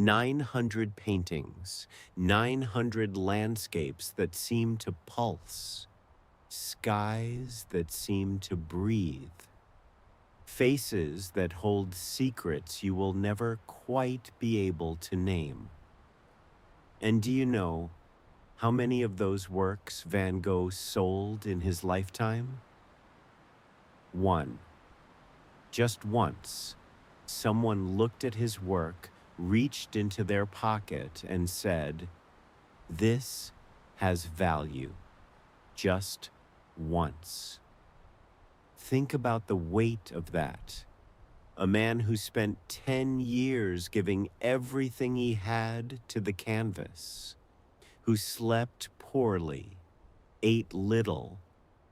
900 paintings, 900 landscapes that seem to pulse, skies that seem to breathe, faces that hold secrets you will never quite be able to name. And do you know how many of those works Van Gogh sold in his lifetime? One. Just once, someone looked at his work, reached into their pocket, and said, "This has value." Just once. Think about the weight of that. A man who spent 10 years giving everything he had to the canvas, who slept poorly, ate little,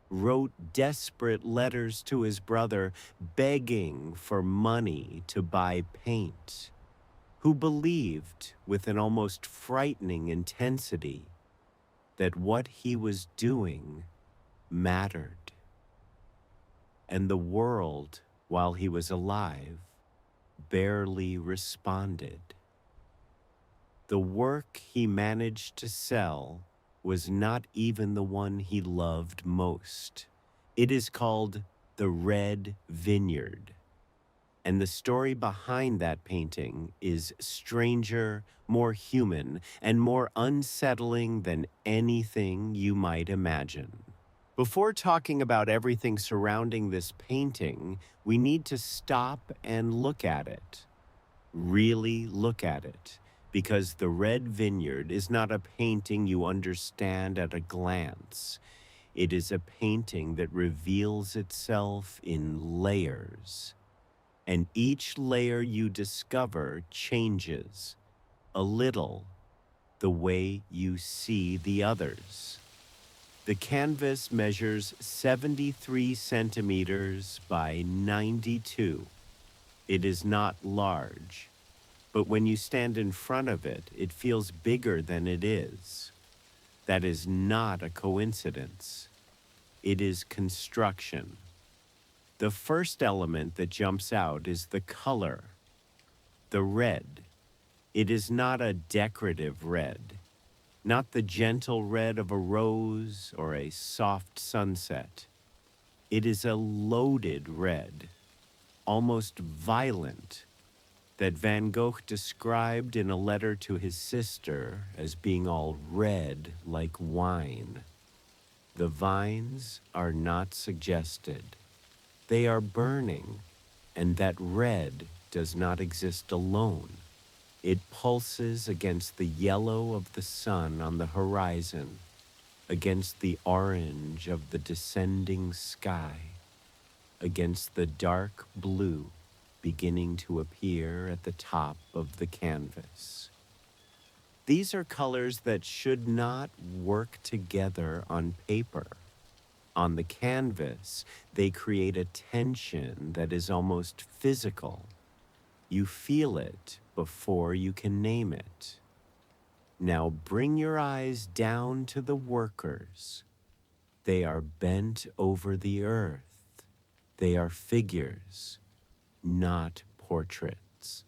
wrote desperate letters to his brother begging for money to buy paint, who believed with an almost frightening intensity that what he was doing mattered. And the world, while he was alive, barely responded. The work he managed to sell was not even the one he loved most. It is called The Red Vineyard. And the story behind that painting is stranger, more human, and more unsettling than anything you might imagine. Before talking about everything surrounding this painting, we need to stop and look at it. Really look at it. Because the Red Vineyard is not a painting you understand at a glance. It is a painting that reveals itself in layers. And each layer you discover changes a little the way you see the others. The canvas measures 73 centimeters by 92. It is not large, but when you stand in front of it, it feels bigger than it is. That is not a coincidence. It is construction. The first element that jumps out is the color, the red. It is not a decorative red, not the gentle red of a rose or a soft sunset. It is a loaded red, almost violent, that Van Gogh described in a letter to his sister as being all red like wine. The vines are not suggested. They are burning, and that red does not exist alone. It pulses against the yellow of the sun on the horizon, against the orange of the descending sky, against the dark blue beginning to appear at the top of the canvas. These are colors that should not work together on paper. On the canvas, they create a tension that is almost physical. You feel it before you can name it. Now bring your eyes down to the workers. They are bent over the earth. They are figures, not portraits.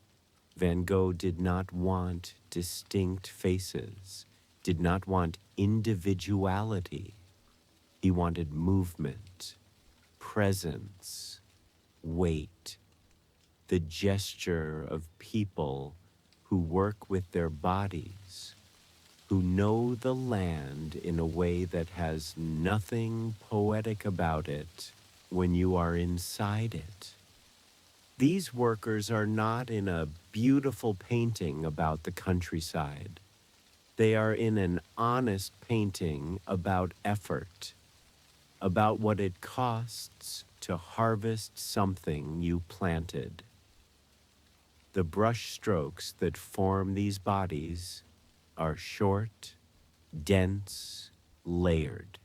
Van Gogh did not want distinct faces, did not want individuality. He wanted movement, presence, weight, the gesture of people who work with their bodies, who know the land in a way that has nothing poetic about it when you are inside it. These workers are not in a beautiful painting about the countryside. They are in an honest painting about effort, about what it costs to harvest something you planted. The brush strokes that form these bodies are short, dense, layered.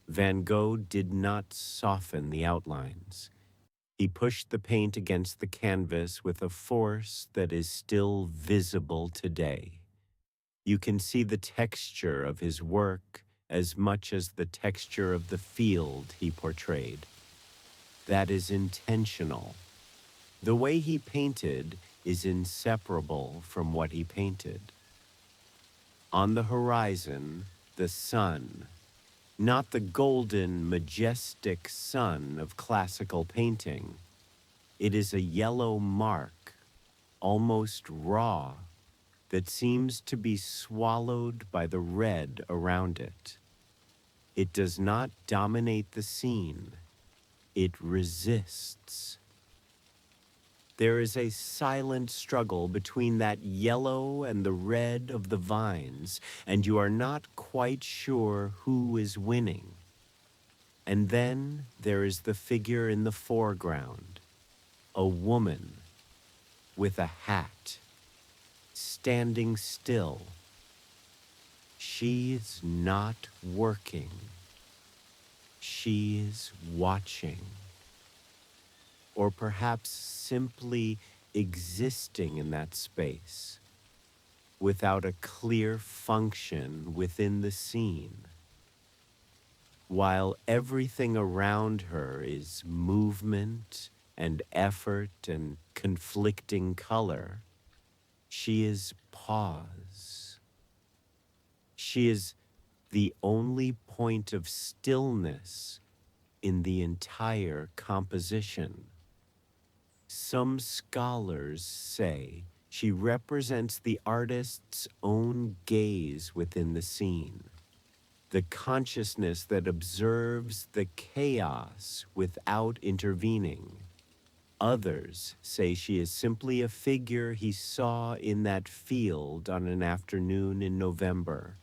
Van Gogh did not soften the outlines. He pushed the paint against the canvas with a force that is still visible today. You can see the texture of his work as much as the texture of the field he portrayed. That is intentional. The way he painted is inseparable from what he painted. On the horizon, the sun, not the golden, majestic sun of classical painting. It is a yellow mark, almost raw, that seems to be swallowed by the red around it. It does not dominate the scene. It resists. There is a silent struggle between that yellow and the red of the vines, and you are not quite sure who is winning. And then there is the figure in the foreground, a woman with a hat, standing still. She is not working. She is watching, or perhaps simply existing in that space, without a clear function within the scene. While everything around her is movement and effort and conflicting color, she is pause. She is the only point of stillness in the entire composition. Some scholars say she represents the artist's own gaze within the scene, the consciousness that observes the chaos without intervening. Others say she is simply a figure he saw in that field on an afternoon in November,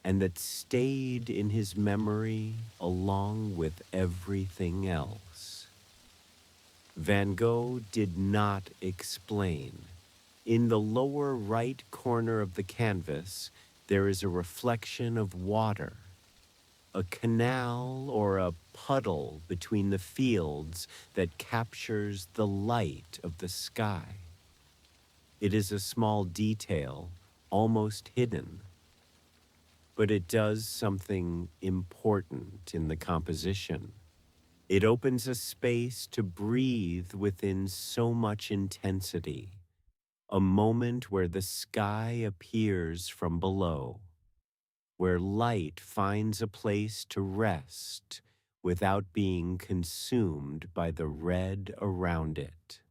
and that stayed in his memory along with everything else. Van Gogh did not explain. In the lower right corner of the canvas, there is a reflection of water, a canal or a puddle between the fields that captures the light of the sky. It is a small detail, almost hidden, but it does something important in the composition. It opens a space to breathe within so much intensity, a moment where the sky appears from below, where light finds a place to rest without being consumed by the red around it.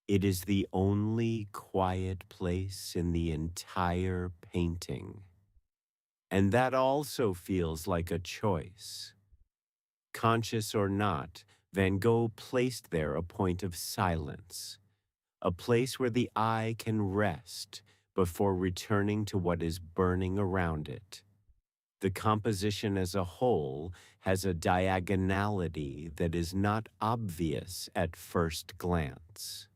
It is the only quiet place in the entire painting. And that also feels like a choice. Conscious or not, Van Gogh placed there a point of silence, a place where the eye can rest before returning to what is burning around it. The composition as a whole has a diagonality that is not obvious at first glance.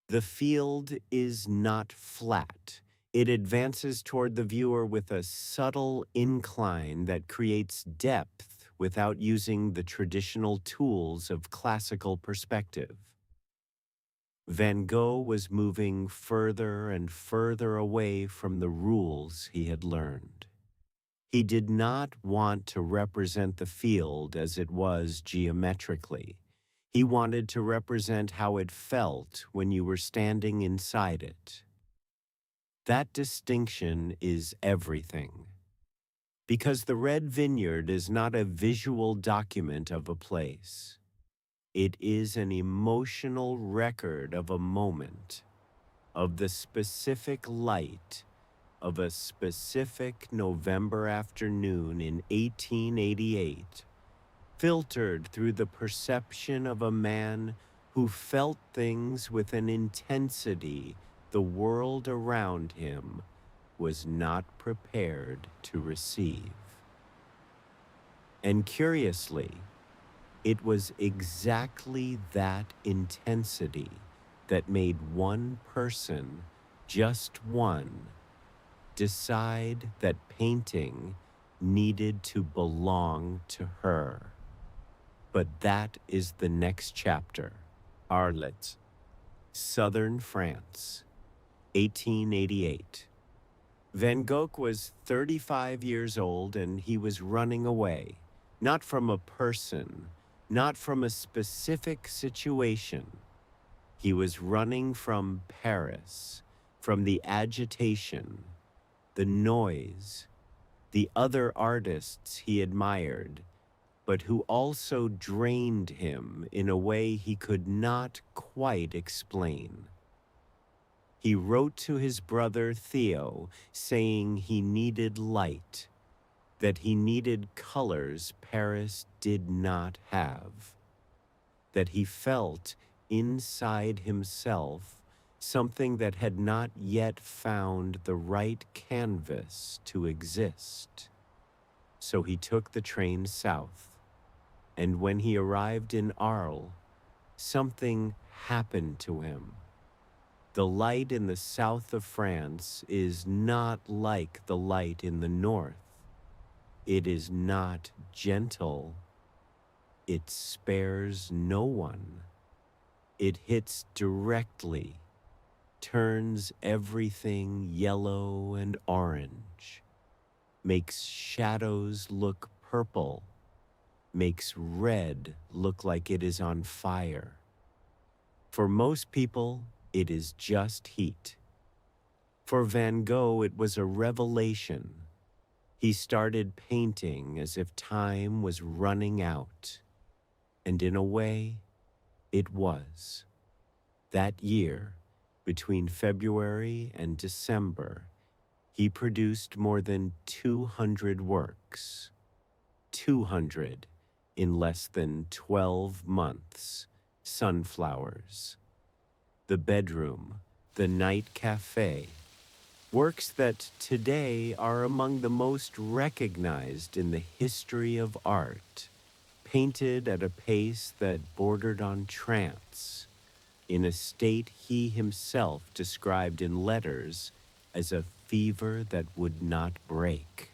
The field is not flat. It advances toward the viewer with a subtle incline that creates depth without using the traditional tools of classical perspective. Van Gogh was moving further and further away from the rules he had learned. He did not want to represent the field as it was geometrically. He wanted to represent how it felt when you were standing inside it. That distinction is everything. Because the Red Vineyard is not a visual document of a place. It is an emotional record of a moment, of the specific light of a specific November afternoon in 1888, filtered through the perception of a man who felt things with an intensity the world around him was not prepared to receive. And curiously, it was exactly that intensity that made one person, just one, decide that painting needed to belong to her. But that is the next chapter. Arles, Southern France, 1888. Van Gogh was 35 years old and he was running away, not from a person, not from a specific situation, He was running from Paris, from the agitation, the noise, the other artists he admired, but who also drained him in a way he could not quite explain. He wrote to his brother Theo saying he needed light, that he needed colors Paris did not have, that he felt inside himself something that had not yet found the right canvas to exist. So he took the train south, and when he arrived in Arles, something happened to him. The light in the south of France is not like the light in the north. It is not gentle. It spares no one. It hits directly, turns everything yellow and orange, makes shadows look purple, makes red look like it is on fire. For most people, it is just heat. For Van Gogh, it was a revelation. He started painting as if time was running out. And in a way, it was. That year, between February and December, he produced more than 200 works. 200 in less than 12 months. Sunflowers, the bedroom, the night cafe, works that today are among the most recognized in the history of art, painted at a pace that bordered on trance, in a state he himself described in letters as a fever that would not break.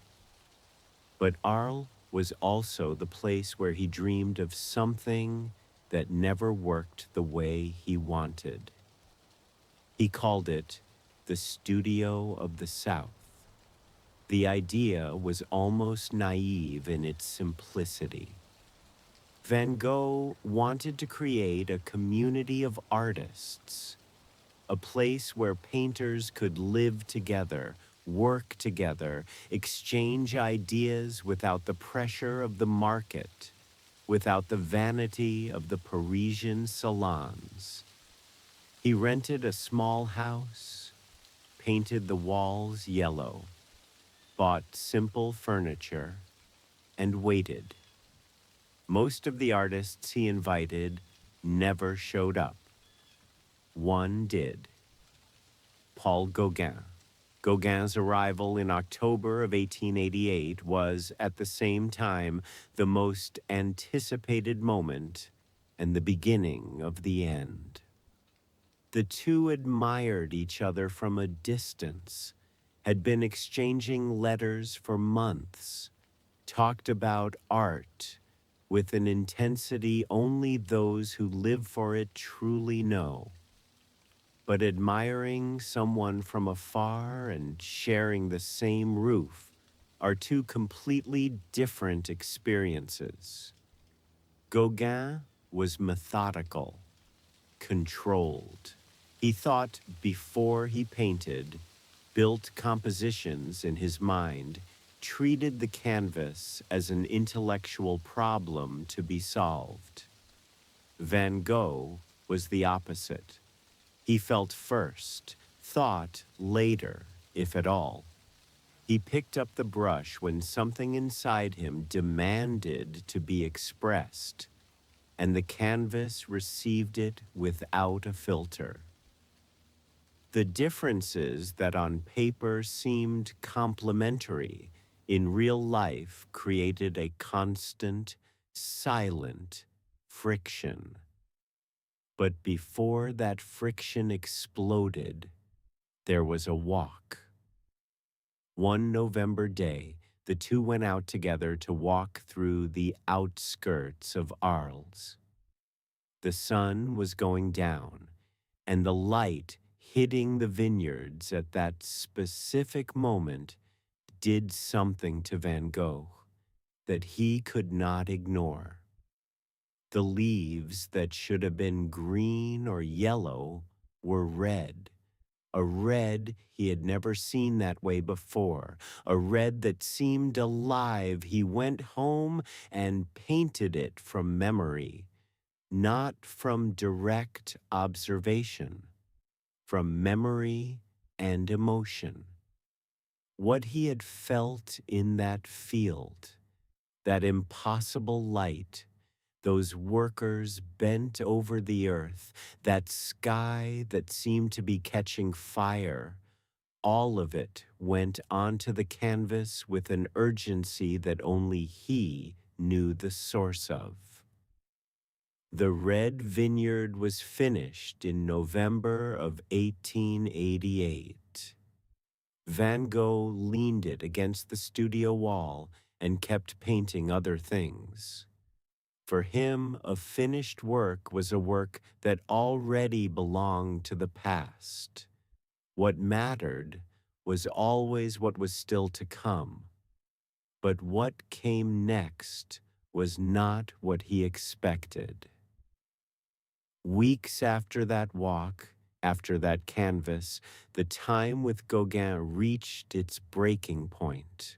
But Arles was also the place where he dreamed of something that never worked the way he wanted. He called it the Studio of the South. The idea was almost naive in its simplicity. Van Gogh wanted to create a community of artists, a place where painters could live together, work together, exchange ideas without the pressure of the market, without the vanity of the Parisian salons. He rented a small house, painted the walls yellow, bought simple furniture, and waited. Most of the artists he invited never showed up. One did. Paul Gauguin. Gauguin's arrival in October of 1888 was, at the same time, the most anticipated moment and the beginning of the end. The two admired each other from a distance, had been exchanging letters for months, talked about art with an intensity only those who live for it truly know. But admiring someone from afar and sharing the same roof are two completely different experiences. Gauguin was methodical, controlled. He thought before he painted, built compositions in his mind, treated the canvas as an intellectual problem to be solved. Van Gogh was the opposite. He felt first, thought later, if at all. He picked up the brush when something inside him demanded to be expressed, and the canvas received it without a filter. The differences that on paper seemed complementary in real life created a constant, silent friction. But before that friction exploded, there was a walk. One November day, the two went out together to walk through the outskirts of Arles. The sun was going down, and the light hitting the vineyards at that specific moment did something to Van Gogh that he could not ignore. The leaves that should have been green or yellow were red. A red he had never seen that way before, a red that seemed alive. He went home and painted it from memory, not from direct observation, from memory and emotion. What he had felt in that field, that impossible light, those workers bent over the earth, that sky that seemed to be catching fire, all of it went onto the canvas with an urgency that only he knew the source of. The Red Vineyard was finished in November of 1888. Van Gogh leaned it against the studio wall and kept painting other things. For him, a finished work was a work that already belonged to the past. What mattered was always what was still to come. But what came next was not what he expected. Weeks after that walk, after that canvas, the time with Gauguin reached its breaking point.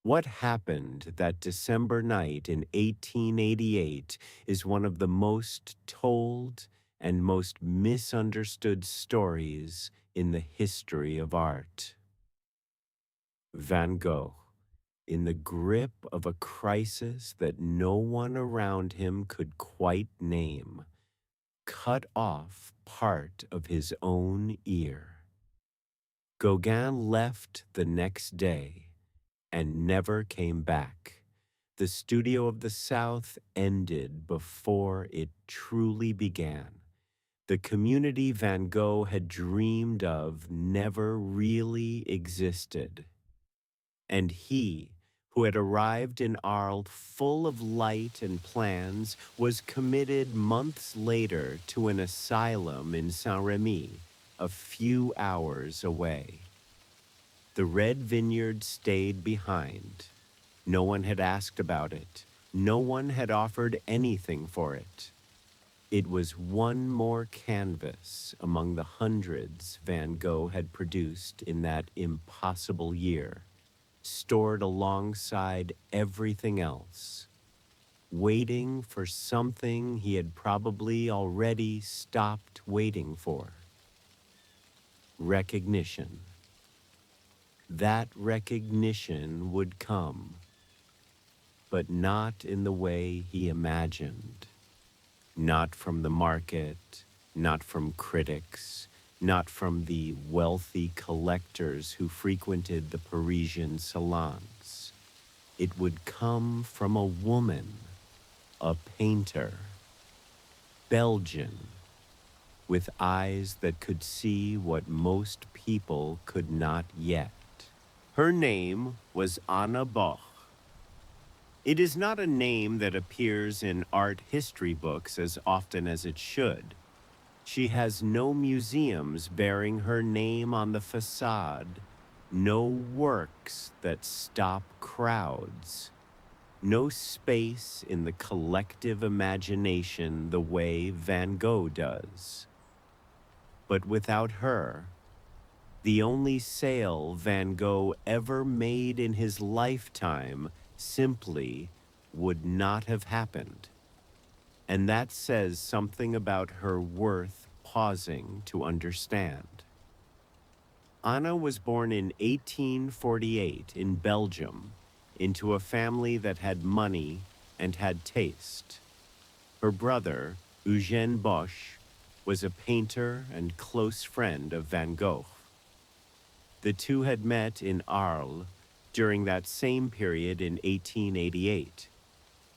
What happened that December night in 1888 is one of the most told and most misunderstood stories in the history of art. Van Gogh, in the grip of a crisis that no one around him could quite name, cut off part of his own ear. Gauguin left the next day and never came back. The Studio of the South ended before it truly began. The community Van Gogh had dreamed of never really existed. And he, who had arrived in Arles full of light and plans, was committed months later to an asylum in Saint-Rémy, a few hours away. The Red Vineyard stayed behind. No one had asked about it. No one had offered anything for it. It was one more canvas among the hundreds Van Gogh had produced in that impossible year, stored alongside everything else, waiting for something he had probably already stopped waiting for. Recognition. That recognition would come, but not in the way he imagined. Not from the market, not from critics, not from the wealthy collectors who frequented the Parisian salons. It would come from a woman, a painter, Belgian, with eyes that could see what most people could not yet. Her name was Anna Gogh. It is not a name that appears in art history books as often as it should. She has no museums bearing her name on the facade, no works that stop crowds, no space in the collective imagination the way Van Gogh does. But without her, the only sale Van Gogh ever made in his lifetime simply would not have happened. And that says something about her worth pausing to understand. Anna was born in 1848 in Belgium into a family that had money and had taste. Her brother, Eugène Bosch, was a painter and close friend of Van Gogh. The two had met in Arles during that same period in 1888,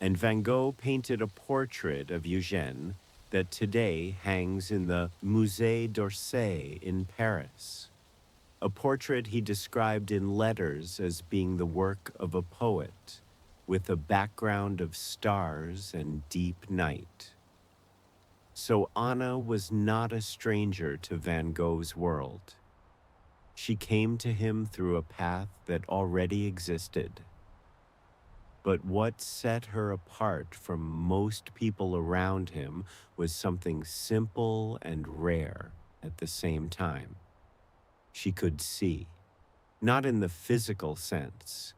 and Van Gogh painted a portrait of Eugène that today hangs in the Musée d'Orsay in Paris, a portrait he described in letters as being the work of a poet, with a background of stars and deep night. So Anna was not a stranger to Van Gogh's world. She came to him through a path that already existed. But what set her apart from most people around him was something simple and rare at the same time. She could see, not in the physical sense,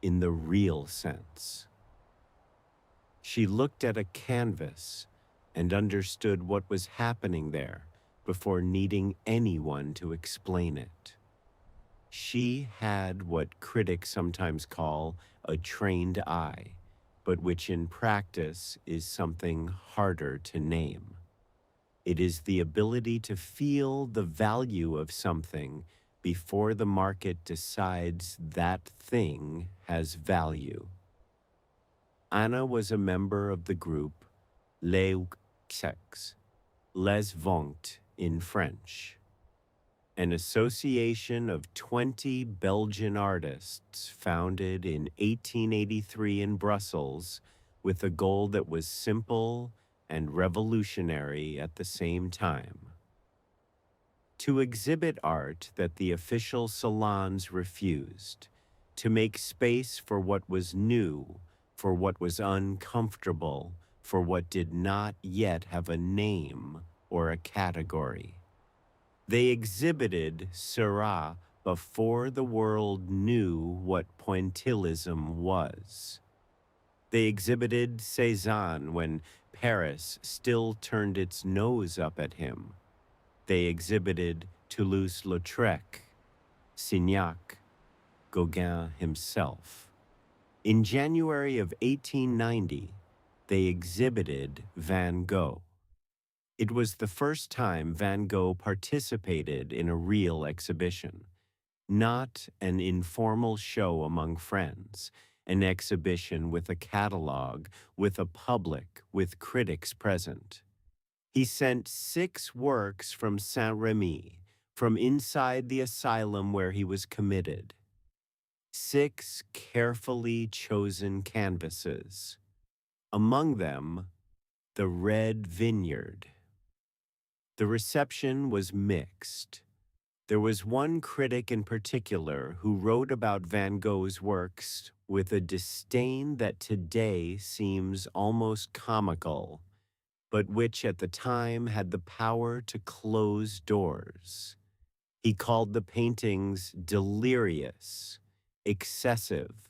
in the real sense. She looked at a canvas and understood what was happening there before needing anyone to explain it. She had what critics sometimes call a trained eye, but which in practice is something harder to name. It is the ability to feel the value of something before the market decides that thing has value. Anna was a member of the group Les Ventes, Les Ventes in French, an association of 20 Belgian artists founded in 1883 in Brussels with a goal that was simple and revolutionary at the same time: to exhibit art that the official salons refused, to make space for what was new, for what was uncomfortable, for what did not yet have a name or a category. They exhibited Seurat before the world knew what pointillism was. They exhibited Cézanne when Paris still turned its nose up at him. They exhibited Toulouse-Lautrec, Signac, Gauguin himself. In January of 1890, they exhibited Van Gogh. It was the first time Van Gogh participated in a real exhibition, not an informal show among friends, an exhibition with a catalog, with a public, with critics present. He sent 6 works from Saint-Rémy, from inside the asylum where he was committed. 6 carefully chosen canvases. Among them, the Red Vineyard. The reception was mixed. There was one critic in particular who wrote about Van Gogh's works with a disdain that today seems almost comical, but which at the time had the power to close doors. He called the paintings delirious, excessive,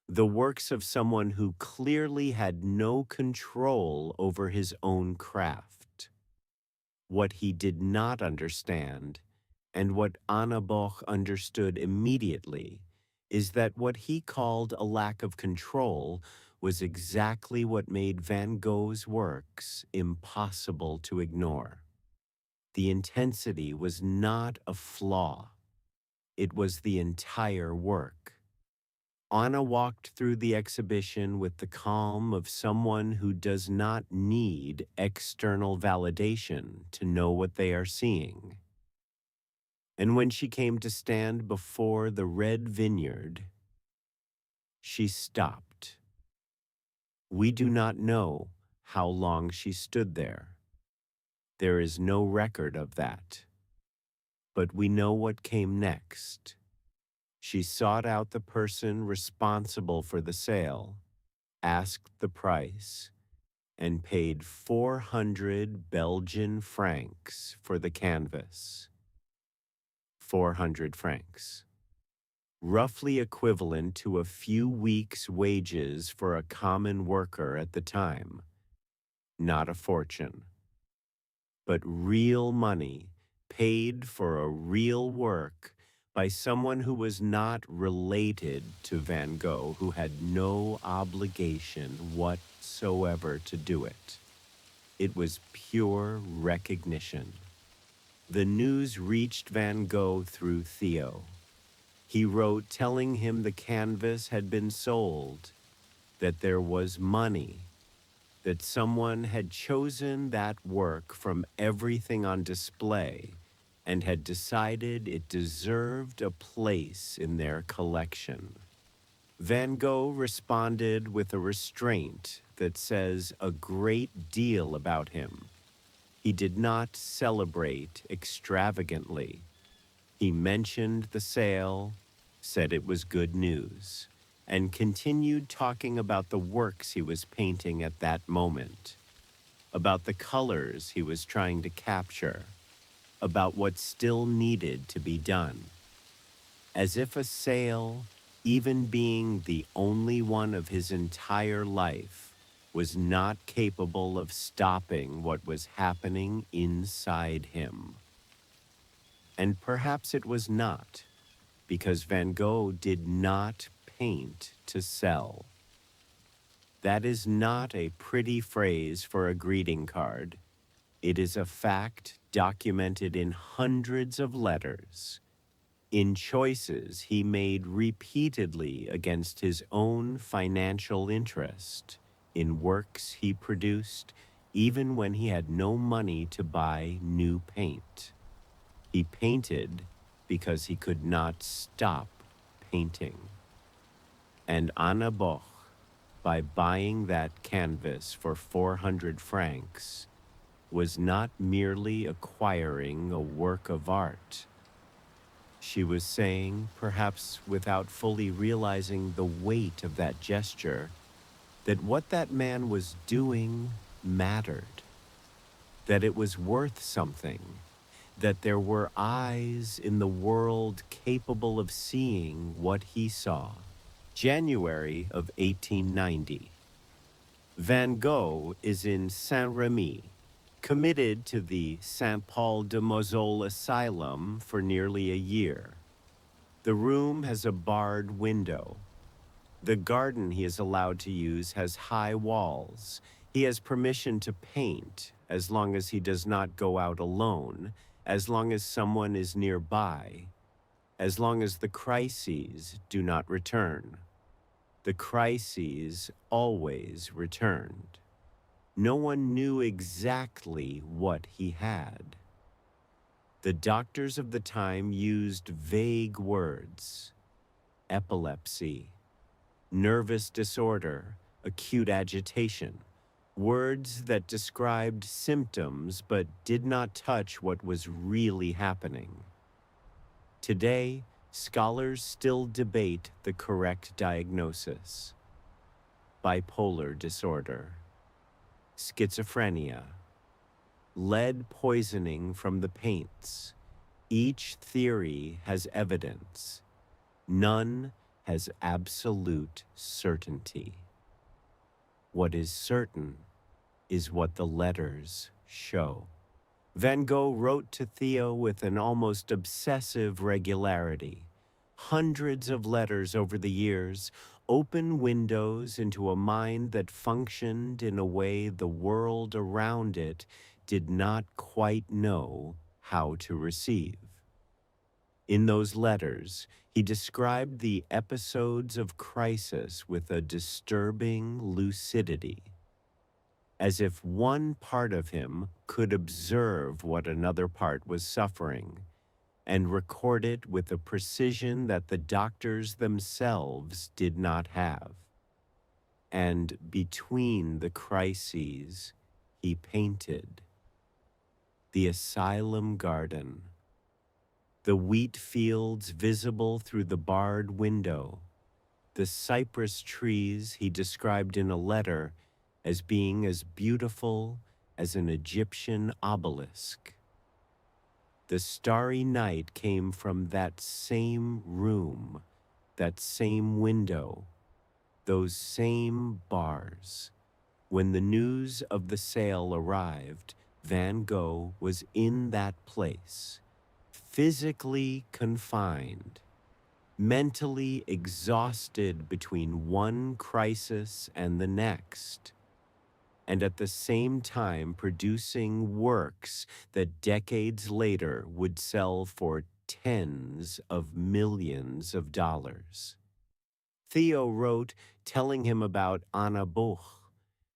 the works of someone who clearly had no control over his own craft. What he did not understand, and what Anna Gogh understood immediately, is that what he called a lack of control was exactly what made Van Gogh's works impossible to ignore. The intensity was not a flaw. It was the entire work. Anna walked through the exhibition with the calm of someone who does not need external validation to know what they are seeing. And when she came to stand before the Red Vineyard, she stopped. We do not know how long she stood there. There is no record of that. But we know what came next. She sought out the person responsible for the sale, asked the price, and paid 400 Belgian francs for the canvas. 400 francs. Roughly equivalent to a few weeks' wages for a common worker at the time. Not a fortune, but real money paid for a real work by someone who was not related to Van Gogh, who had no obligation whatsoever to do it. It was pure recognition. The news reached Van Gogh through Theo. He wrote telling him the canvas had been sold, that there was money, that someone had chosen that work from everything on display and had decided it deserved a place in their collection. Van Gogh responded with a restraint that says a great deal about him. He did not celebrate extravagantly. He mentioned the sale, said it was good news, and continued talking about the works he was painting at that moment, about the colors he was trying to capture, about what still needed to be done. As if a sale, even being the only one of his entire life, was not capable of stopping what was happening inside him. And perhaps it was not, because Van Gogh did not paint to sell. That is not a pretty phrase for a greeting card. It is a fact documented in hundreds of letters, in choices he made repeatedly against his own financial interest, in works he produced even when he had no money to buy new paint. He painted because he could not stop painting. And Anna Boch, by buying that canvas for 400 francs, was not merely acquiring a work of art. She was saying, perhaps without fully realizing the weight of that gesture, that what that man was doing mattered, that it was worth something, that there were eyes in the world capable of seeing what he saw. January of 1890. Van Gogh is in Saint-Rémy, committed to the Saint Paul de Moselle Asylum for nearly a year. The room has a barred window. The garden he is allowed to use has high walls. He has permission to paint as long as he does not go out alone, as long as someone is nearby, as long as the crises do not return. The crises always returned. No one knew exactly what he had. The doctors of the time used vague words: epilepsy, nervous disorder, acute agitation, words that described symptoms but did not touch what was really happening. Today, scholars still debate the correct diagnosis: bipolar disorder, schizophrenia, lead poisoning from the paints. Each theory has evidence. None has absolute certainty. What is certain is what the letters show. Van Gogh wrote to Theo with an almost obsessive regularity. Hundreds of letters over the years, open windows into a mind that functioned in a way the world around it did not quite know how to receive. In those letters, he described the episodes of crisis with a disturbing lucidity, as if one part of him could observe what another part was suffering and record it with a precision that the doctors themselves did not have. And between the crises, he painted the asylum garden, the wheat fields visible through the barred window, the cypress trees he described in a letter as being as beautiful as an Egyptian obelisk. The starry night came from that same room, that same window, those same bars. When the news of the sale arrived, Van Gogh was in that place, physically confined, mentally exhausted between one crisis and the next, and at the same time producing works that decades later would sell for tens of millions of dollars. Theo wrote telling him about Anna Boch,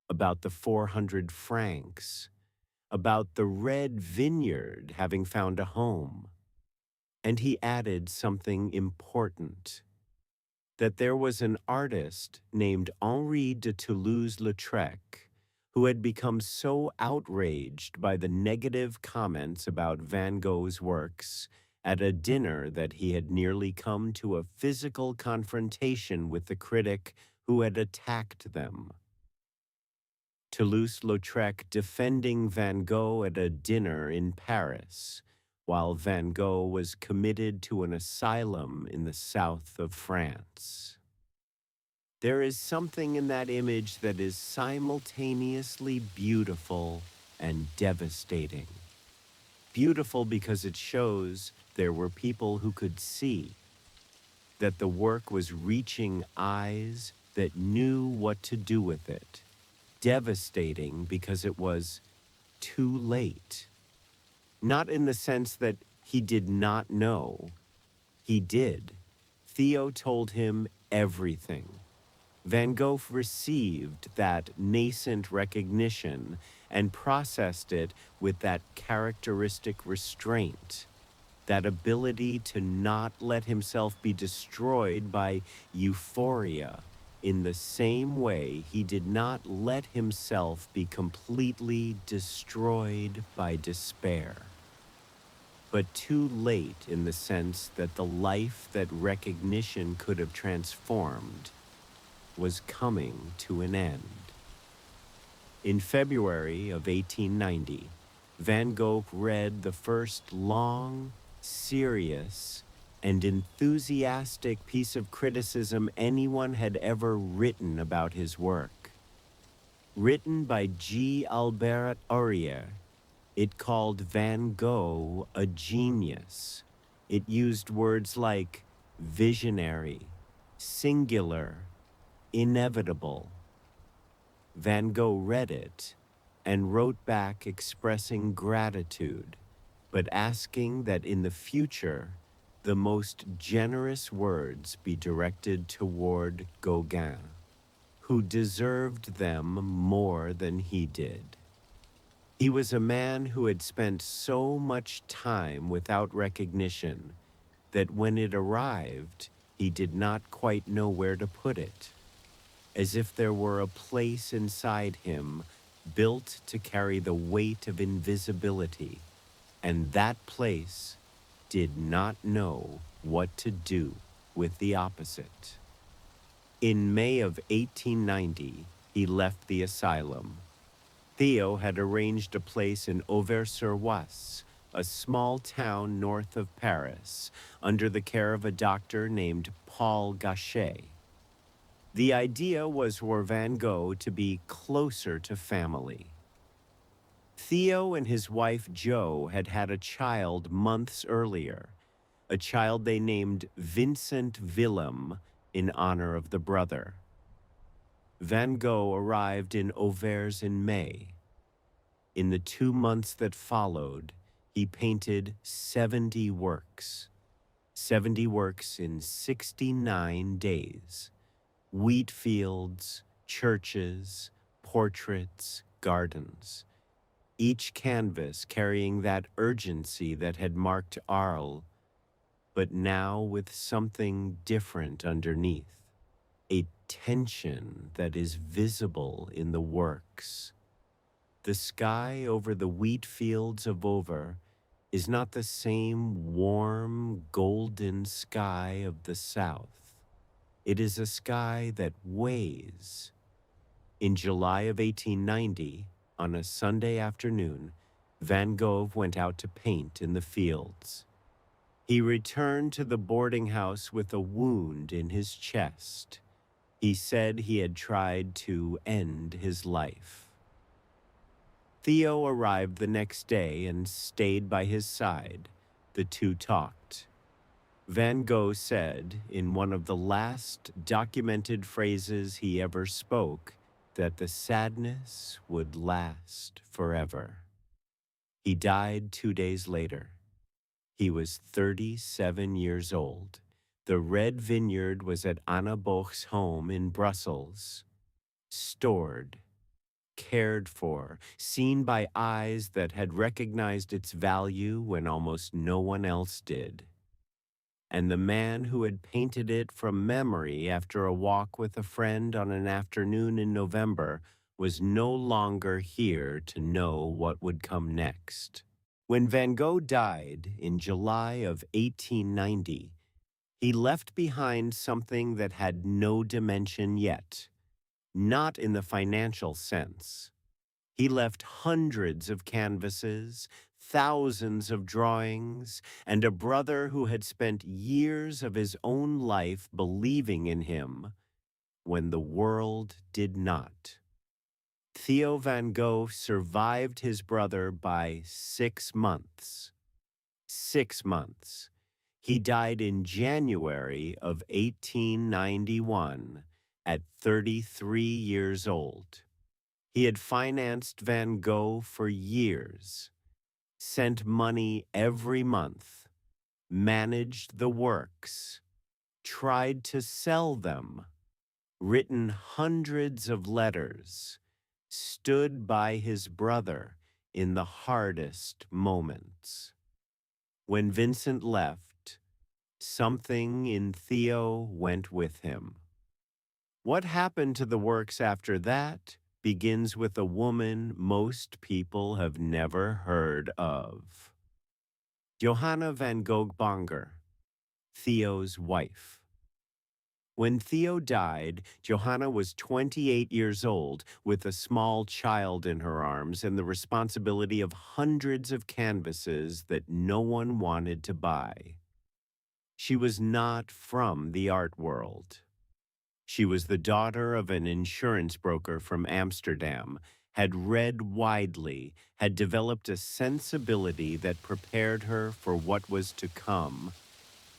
about the 400 francs, about the red vineyard having found a home. And he added something important: that there was an artist named Henri de Toulouse-Lautrec who had become so outraged by the negative comments about Van Gogh's works at a dinner that he had nearly come to a physical confrontation with the critic who had attacked them. Toulouse-Lautrec defending Van Gogh at a dinner in Paris, while Van Gogh was committed to an asylum in the south of France. There is something in that image that is simultaneously beautiful and devastating. Beautiful because it shows there were people who could see, that the work was reaching eyes that knew what to do with it. Devastating because it was too late. Not in the sense that he did not know. He did. Theo told him everything. Van Gogh received that nascent recognition and processed it with that characteristic restraint, that ability to not let himself be destroyed by euphoria in the same way he did not let himself be completely destroyed by despair. But too late in the sense that the life that recognition could have transformed was coming to an end. In February of 1890, Van Gogh read the first long, serious, and enthusiastic piece of criticism anyone had ever written about his work. Written by G. Albert Aurier, it called Van Gogh a genius. It used words like visionary, singular, inevitable. Van Gogh read it and wrote back expressing gratitude, but asking that in the future, the most generous words be directed toward Gauguin, who deserved them more than he did. He was a man who had spent so much time without recognition that when it arrived, he did not quite know where to put it, as if there were a place inside him built to carry the weight of invisibility, and that place did not know what to do with the opposite. In May of 1890, he left the asylum. Theo had arranged a place in Auvers-sur-Oise, a small town north of Paris, under the care of a doctor named Paul Gachet. The idea was for Van Gogh to be closer to family. Theo and his wife Jo had had a child months earlier, a child they named Vincent Willem in honor of the brother. Van Gogh arrived in Auvers in May. In the 2 months that followed, he painted 70 works. 70 works in 69 days. Wheat fields, churches, portraits, gardens. Each canvas carrying that urgency that had marked Arles, but now with something different underneath. A tension that is visible in the works. The sky over the wheat fields of Auvers is not the same warm, golden sky of the south. It is a sky that weighs. In July of 1890, on a Sunday afternoon, Van Gogh went out to paint in the fields. He returned to the boarding house with a wound in his chest. He said he had tried to end his life. Theo arrived the next day and stayed by his side. The two talked. Van Gogh said, in one of the last documented phrases he ever spoke, that the sadness would last forever. He died 2 days later. He was 37 years old. The red vineyard was at Anna Boch's home in Brussels. Stored, cared for, seen by eyes that had recognized its value when almost no one else did. And the man who had painted it from memory after a walk with a friend on an afternoon in November was no longer here to know what would come next. When Van Gogh died in July of 1890, he left behind something that had no dimension yet, not in the financial sense. He left hundreds of canvases, thousands of drawings, and a brother who had spent years of his own life believing in him when the world did not. Theo van Gogh survived his brother by 6 months. 6 months. He died in January of 1891 at 33 years old. He had financed Van Gogh for years, sent money every month, managed the works, tried to sell them, written hundreds of letters, stood by his brother in the hardest moments. When Vincent left, something in Theo went with him. What happened to the works after that begins with a woman most people have never heard of. Johanna van Gogh Bonger, Theo's wife. When Theo died, Johanna was 28 years old with a small child in her arms and the responsibility of hundreds of canvases that no one wanted to buy. She was not from the art world. She was the daughter of an insurance broker from Amsterdam, had read widely, had developed a sensibility that prepared her for what was to come,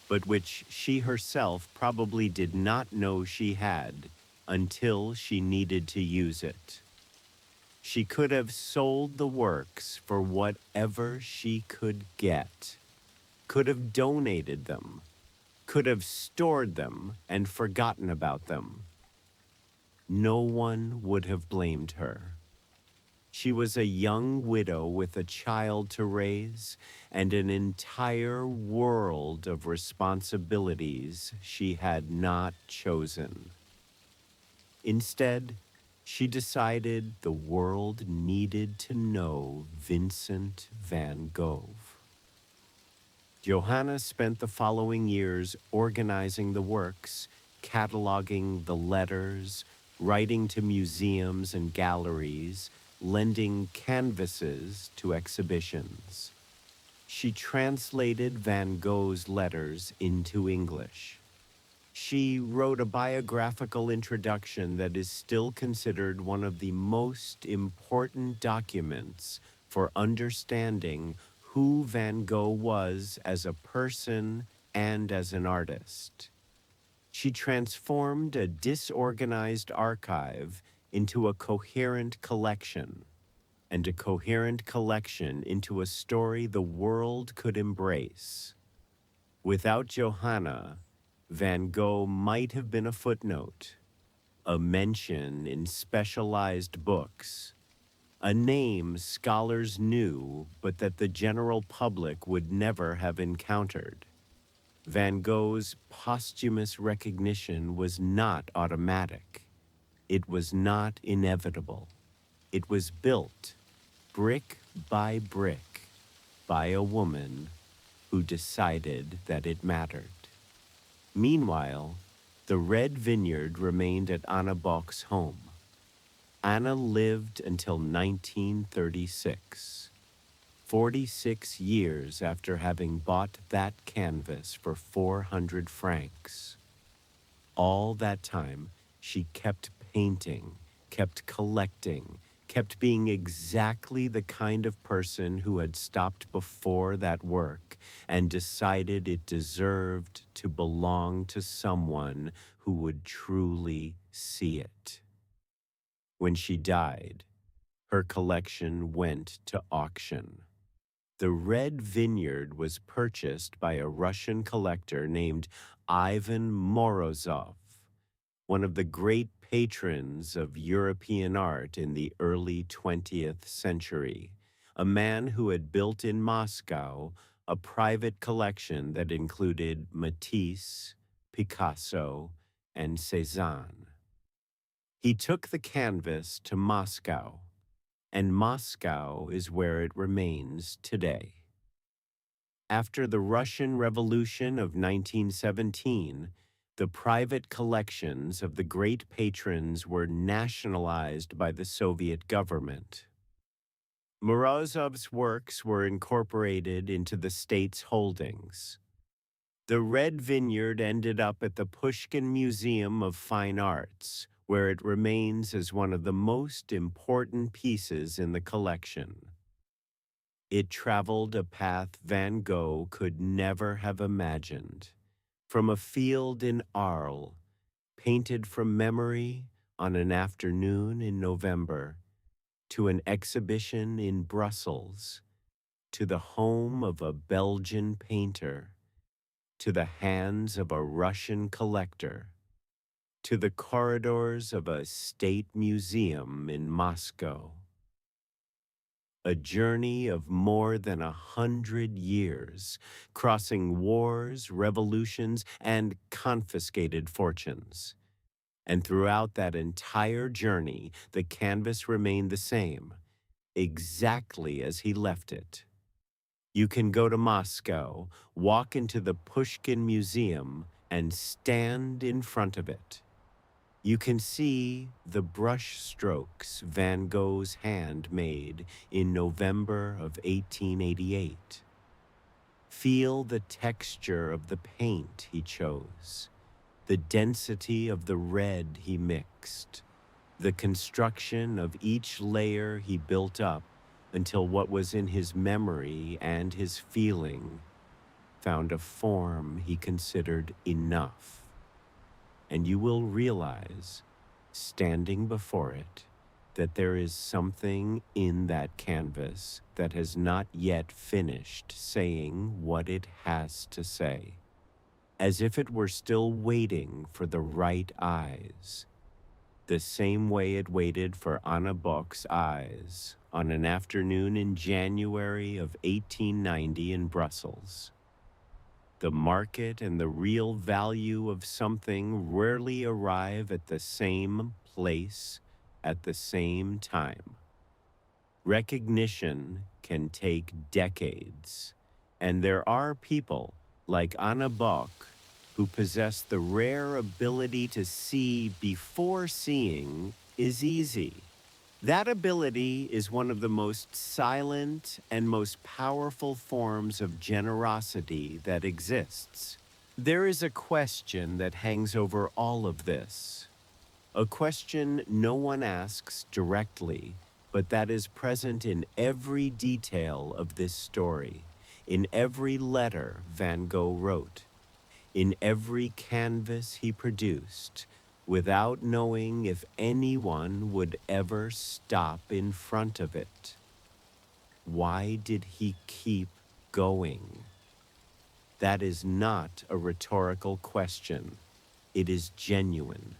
but which she herself probably did not know she had until she needed to use it. She could have sold the works for whatever she could get, could have donated them, could have stored them and forgotten about them. No one would have blamed her. She was a young widow with a child to raise and an entire world of responsibilities she had not chosen. Instead, she decided the world needed to know Vincent van Gogh. Johanna spent the following years organizing the works, cataloging the letters, writing to museums and galleries, lending canvases to exhibitions. She translated Van Gogh's letters into English. She wrote a biographical introduction that is still considered one of the most important documents for understanding who Van Gogh was as a person and as an artist. She transformed a disorganized archive into a coherent collection, and a coherent collection into a story the world could embrace. Without Johanna, Van Gogh might have been a footnote, a mention in specialized books, a name scholars knew but that the general public would never have encountered. Van Gogh's posthumous recognition was not automatic. It was not inevitable. It was built, brick by brick, by a woman who decided that it mattered. Meanwhile, the red vineyard remained at Anna Boch's home. Anna lived until 1936, 46 years after having bought that canvas for 400 francs. All that time, she kept painting, kept collecting, kept being exactly the kind of person who had stopped before that work and decided it deserved to belong to someone who would truly see it. When she died, her collection went to auction. The Red Vineyard was purchased by a Russian collector named Ivan Morozov, one of the great patrons of European art in the early 20th century, a man who had built in Moscow a private collection that included Matisse, Picasso, and Cézanne. He took the canvas to Moscow, and Moscow is where it remains today. After the Russian Revolution of 1917, the private collections of the great patrons were nationalized by the Soviet government. Morozov's works were incorporated into the state's holdings. The Red Vineyard ended up at the Pushkin Museum of Fine Arts, where it remains as one of the most important pieces in the collection. It traveled a path Van Gogh could never have imagined. From a field in Arles, painted from memory on an afternoon in November, to an exhibition in Brussels, to the home of a Belgian painter, to the hands of a Russian collector, to the corridors of a state museum in Moscow. A journey of more than 100 years, crossing wars, revolutions, and confiscated fortunes. And throughout that entire journey, the canvas remained the same, exactly as he left it. You can go to Moscow, walk into the Pushkin Museum, and stand in front of it. You can see the brush strokes Van Gogh's hand made in November of 1888. Feel the texture of the paint he chose, the density of the red he mixed, the construction of each layer he built up until what was in his memory and his feeling found a form he considered enough. And you will realize, standing before it, that there is something in that canvas that has not yet finished saying what it has to say, as if it were still waiting for the right eyes, the same way it waited for Anna Boch's eyes on an afternoon in January of 1890 in Brussels. The market and the real value of something rarely arrive at the same place at the same time. Recognition can take decades, and there are people like Anna Boch who possess the rare ability to see before seeing is easy. That ability is one of the most silent and most powerful forms of generosity that exists. There is a question that hangs over all of this, a question no one asks directly, but that is present in every detail of this story, in every letter Van Gogh wrote, in every canvas he produced, without knowing if anyone would ever stop in front of it. Why did he keep going? That is not a rhetorical question. It is genuine.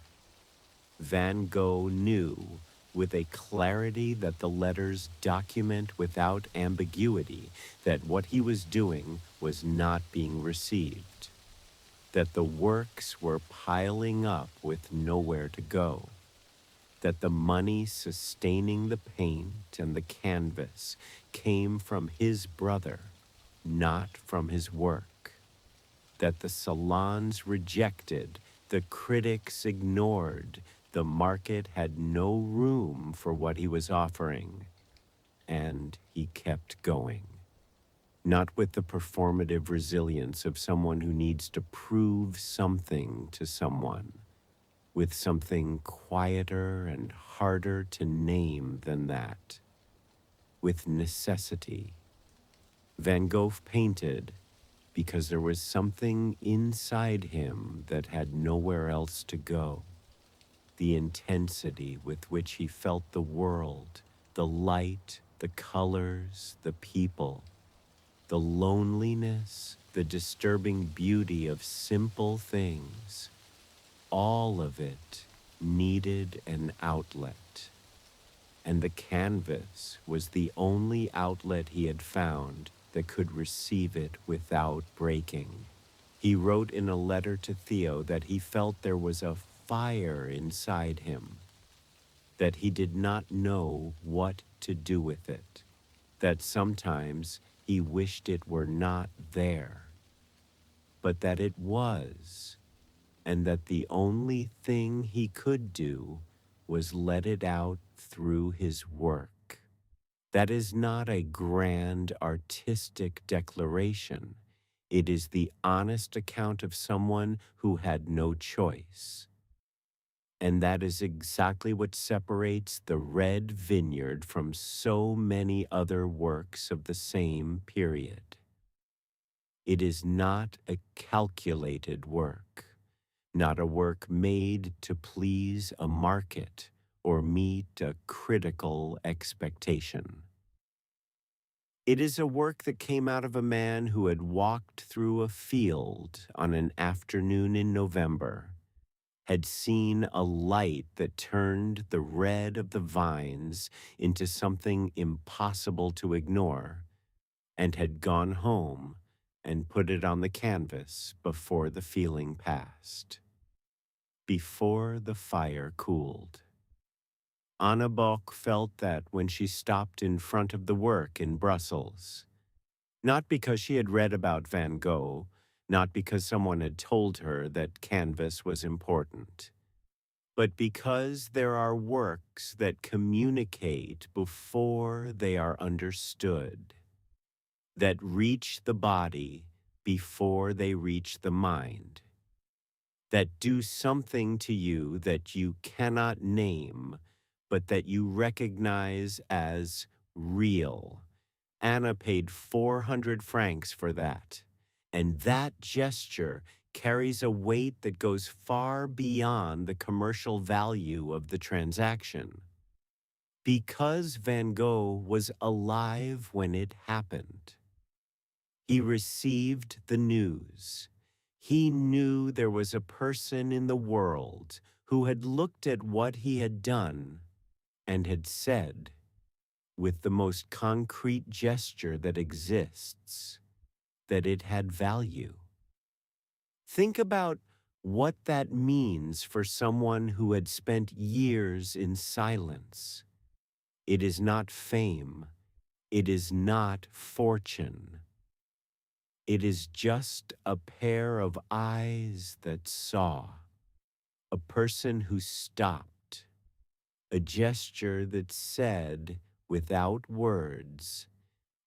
Van Gogh knew with a clarity that the letters document without ambiguity that what he was doing was not being received, that the works were piling up with nowhere to go, that the money sustaining the paint and the canvas came from his brother, not from his work, that the salons rejected, the critics ignored, the market had no room for what he was offering, and he kept going. Not with the performative resilience of someone who needs to prove something to someone, with something quieter and harder to name than that, with necessity. Van Gogh painted because there was something inside him that had nowhere else to go. The intensity with which he felt the world, the light, the colors, the people, the loneliness, the disturbing beauty of simple things, all of it needed an outlet. And the canvas was the only outlet he had found that could receive it without breaking. He wrote in a letter to Theo that he felt there was a fire inside him. that he did not know what to do with it, that sometimes he wished it were not there, but that it was, and that the only thing he could do was let it out through his work. That is not a grand artistic declaration. It is the honest account of someone who had no choice. And that is exactly what separates the Red Vineyard from so many other works of the same period. It is not a calculated work, not a work made to please a market or meet a critical expectation. It is a work that came out of a man who had walked through a field on an afternoon in November, had seen a light that turned the red of the vines into something impossible to ignore, and had gone home and put it on the canvas before the feeling passed, before the fire cooled. Anna Bock felt that when she stopped in front of the work in Brussels, not because she had read about Van Gogh, not because someone had told her that canvas was important, but because there are works that communicate before they are understood, that reach the body before they reach the mind, that do something to you that you cannot name, but that you recognize as real. Anna paid 400 francs for that, and that gesture carries a weight that goes far beyond the commercial value of the transaction. Because Van Gogh was alive when it happened, he received the news. He knew there was a person in the world who had looked at what he had done and had said, with the most concrete gesture that exists, that it had value. Think about what that means for someone who had spent years in silence. It is not fame. It is not fortune. It is just a pair of eyes that saw, a person who stopped, a gesture that said, without words,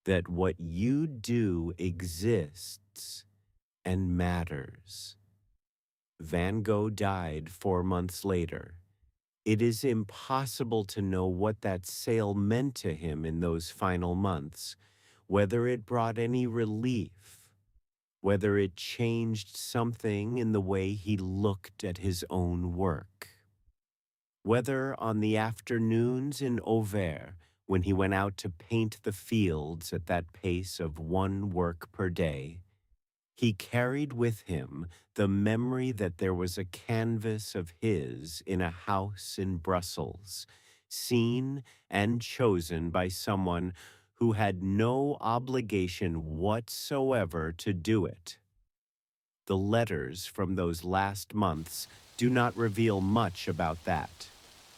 that what you do exists and matters. Van Gogh died 4 months later. It is impossible to know what that sale meant to him in those final months, whether it brought any relief, whether it changed something in the way he looked at his own work. Whether on the afternoons in Auvers, when he went out to paint the fields at that pace of 1 work per day, he carried with him the memory that there was a canvas of his in a house in Brussels, seen and chosen by someone who had no obligation whatsoever to do it. The letters from those last months do not reveal much about that.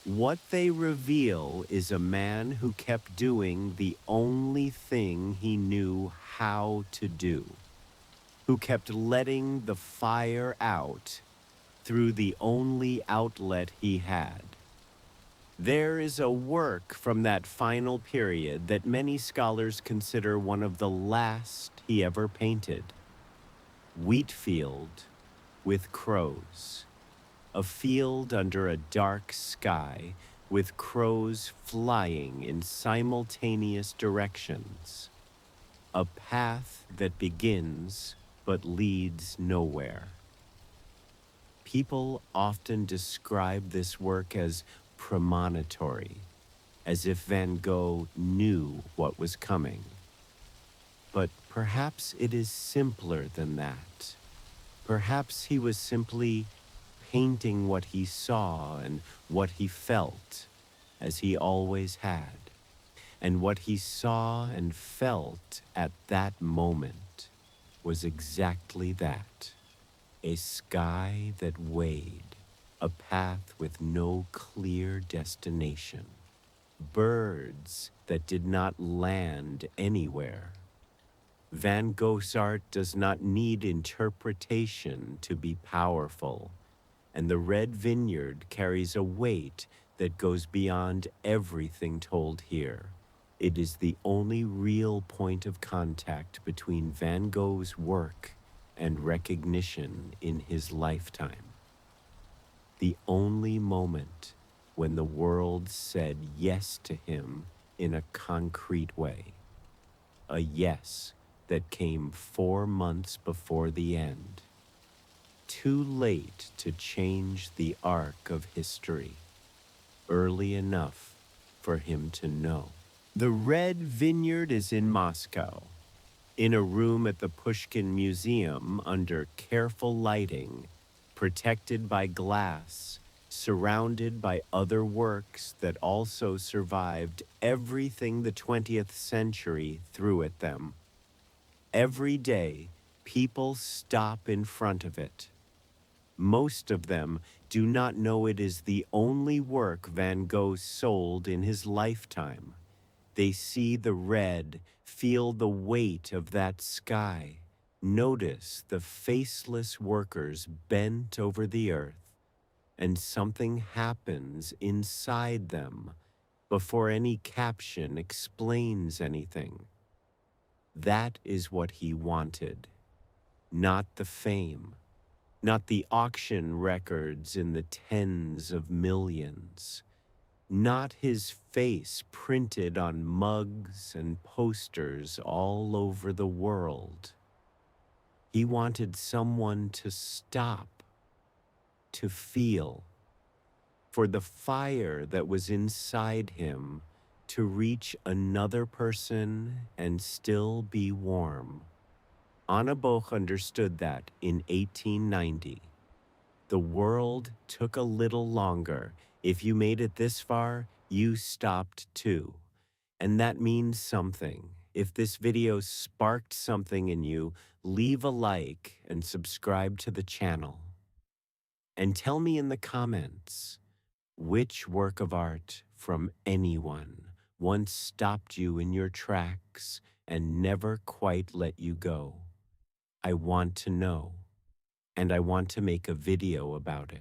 What they reveal is a man who kept doing the only thing he knew how to do, who kept letting the fire out through the only outlet he had. There is a work from that final period that many scholars consider one of the last he ever painted. Wheatfield with crows. A field under a dark sky with crows flying in simultaneous directions. A path that begins but leads nowhere. People often describe this work as premonitory, as if Van Gogh knew what was coming. But perhaps it is simpler than that. Perhaps he was simply painting what he saw and what he felt, as he always had. And what he saw and felt at that moment was exactly that, a sky that weighed, a path with no clear destination, birds that did not land anywhere. Van Gogh's art does not need interpretation to be powerful, and the Red Vineyard carries a weight that goes beyond everything told here. It is the only real point of contact between Van Gogh's work and recognition in his lifetime. The only moment when the world said yes to him in a concrete way. A yes that came 4 months before the end. Too late to change the arc of history. Early enough for him to know. The Red Vineyard is in Moscow, in a room at the Pushkin Museum under careful lighting, protected by glass, surrounded by other works that also survived everything the 20th century threw at them. Every day, people stop in front of it. Most of them do not know it is the only work Van Gogh sold in his lifetime. They see the red, feel the weight of that sky, notice the faceless workers bent over the earth, and something happens inside them before any caption explains anything. That is what he wanted, not the fame, not the auction records in the tens of millions, not his face printed on mugs and posters all over the world. He wanted someone to stop, to feel, for the fire that was inside him to reach another person and still be warm. Anna Boch understood that in 1890. The world took a little longer. If you made it this far, you stopped too. And that means something. If this video sparked something in you, leave a like and subscribe to the channel. And tell me in the comments, which work of art from anyone once stopped you in your tracks and never quite let you go. I want to know, and I want to make a video about it.